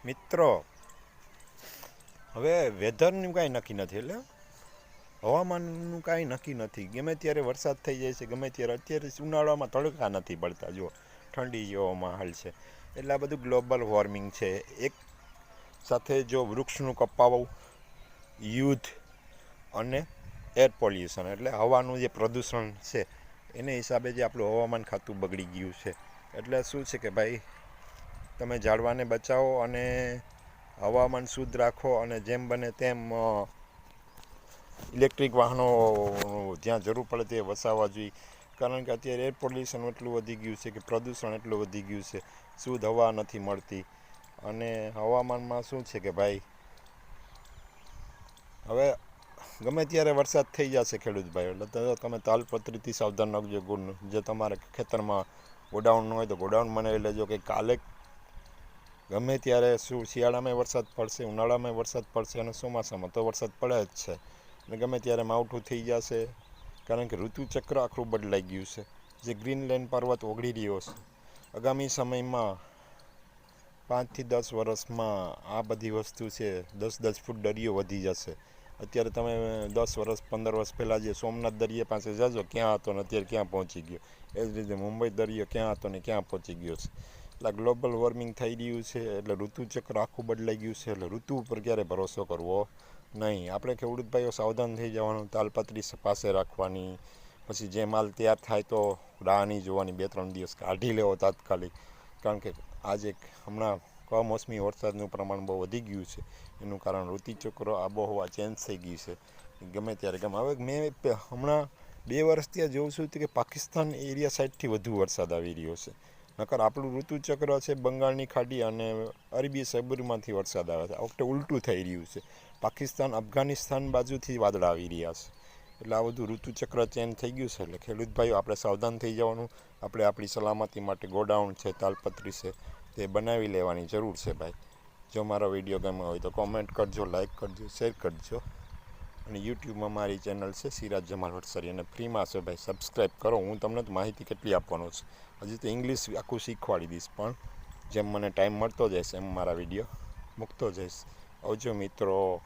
મિત્રો, હવે વેધરનું કાંઈ નક્કી નથી, એટલે હવામાનનું કાંઈ નક્કી નથી. ગમે ત્યારે વરસાદ થઈ જાય છે, ગમે ત્યારે. અત્યારે ઉનાળામાં તડકા નથી પડતા, જો ઠંડી જેવો માહોલ છે. એટલે આ બધું ગ્લોબલ વોર્મિંગ છે. એક સાથે જો વૃક્ષનું કપાવું, યુદ્ધ અને એર પોલ્યુશન, એટલે હવાનું જે પ્રદૂષણ છે, એને હિસાબે જે આપણું હવામાન ખાતું બગડી ગયું છે. એટલે શું છે કે ભાઈ, તમે ઝાડવાને બચાવો અને હવામાન શુદ્ધ રાખો, અને જેમ બને તેમ ઇલેક્ટ્રિક વાહનો જ્યાં જરૂર પડે તે વસાવવા જોઈએ. કારણ કે અત્યારે એર પોલ્યુશન એટલું વધી ગયું છે કે પ્રદૂષણ એટલું વધી ગયું છે, શુદ્ધ હવા નથી મળતી. અને હવામાનમાં શું છે કે ભાઈ, હવે ગમે ત્યારે વરસાદ થઈ જશે ખેડૂત ભાઈ, એટલે તમે તાલપત્રીથી સાવધાન રાખજો. જે તમારે ખેતરમાં ગોડાઉન હોય તો ગોડાઉન બનાવી લેજો કે કાલે ગમે ત્યારે શું શિયાળામાં વરસાદ પડશે, ઉનાળામાં વરસાદ પડશે અને ચોમાસામાં તો વરસાદ પડે જ છે. અને ગમે ત્યારે માવઠું થઈ જશે, કારણ કે ઋતુચક્ર આખું બદલાઈ ગયું છે. જે ગ્રીનલેન્ડ પર્વત ઓગળી રહ્યો છે, આગામી સમયમાં 5 થી 10 વર્ષમાં આ બધી વસ્તુ છે, 10-10 ફૂટ દરિયો વધી જશે. અત્યારે તમે 10 વર્ષ 15 વર્ષ પહેલાં જે સોમનાથ દરિયા પાસે જાજો, ક્યાં હતો ને અત્યારે ક્યાં પહોંચી ગયો. એ જ રીતે મુંબઈ દરિયો ક્યાં હતો ને ક્યાં પહોંચી ગયો છે. એટલે ગ્લોબલ વોર્મિંગ થઈ રહ્યું છે, એટલે ઋતુચક્ર આખું બદલાઈ ગયું છે. એટલે ઋતુ ઉપર ક્યારે ભરોસો કરવો નહીં. આપણે ખેડૂત ભાઈઓ સાવધાન થઈ જવાનું, તાલપત્રી પાસે રાખવાની. પછી જે માલ તૈયાર થાય તો રાહ નહીં જોવાની, 2-3 દિવસ કાઢી લેવો તાત્કાલિક. કારણ કે આજે હમણાં કમોસમી વરસાદનું પ્રમાણ બહુ વધી ગયું છે. એનું કારણ ઋતુચક્ર આબોહવા ચેન્જ થઈ ગઈ છે. ગમે ત્યારે હવે મેં હમણાં 2 વર્ષ ત્યાં જોઉં છું કે પાકિસ્તાન એરિયા સાઈડથી વધુ વરસાદ આવી રહ્યો છે. નકર આપણું ઋતુચક્ર છે બંગાળની ખાડી અને અરબી સાગરમાંથી વરસાદ આવે છે. આ વખતે ઉલટું થઈ રહ્યું છે, પાકિસ્તાન અફઘાનિસ્તાન બાજુથી વાદળા આવી રહ્યા છે. એટલે આ બધું ઋતુચક્ર ચેન્જ થઈ ગયું છે. એટલે ખેડૂત ભાઈઓ આપણે સાવધાન થઈ જવાનું. આપણે આપણી સલામતી માટે ગોડાઉન છે, તાલપત્રી છે, તે બનાવી લેવાની જરૂર છે ભાઈ. જો મારો વિડીયો ગમ્યો હોય તો કોમેન્ટ કરજો, લાઈક કરજો, શેર કરજો. અને યુટ્યુબમાં મારી ચેનલ છે સિરાજ જમાલ વડસરી, અને ફ્રીમાં છે ભાઈ, સબસ્ક્રાઈબ કરો. હું તમને તો માહિતી કેટલી આપવાનો છું, હજી તો ઇંગ્લિશ આખું શીખવાડી દઈશ, પણ જેમ મને ટાઈમ મળતો જઈશ એમ મારા વિડીયો મૂકતો જઈશ. આવજો મિત્રો.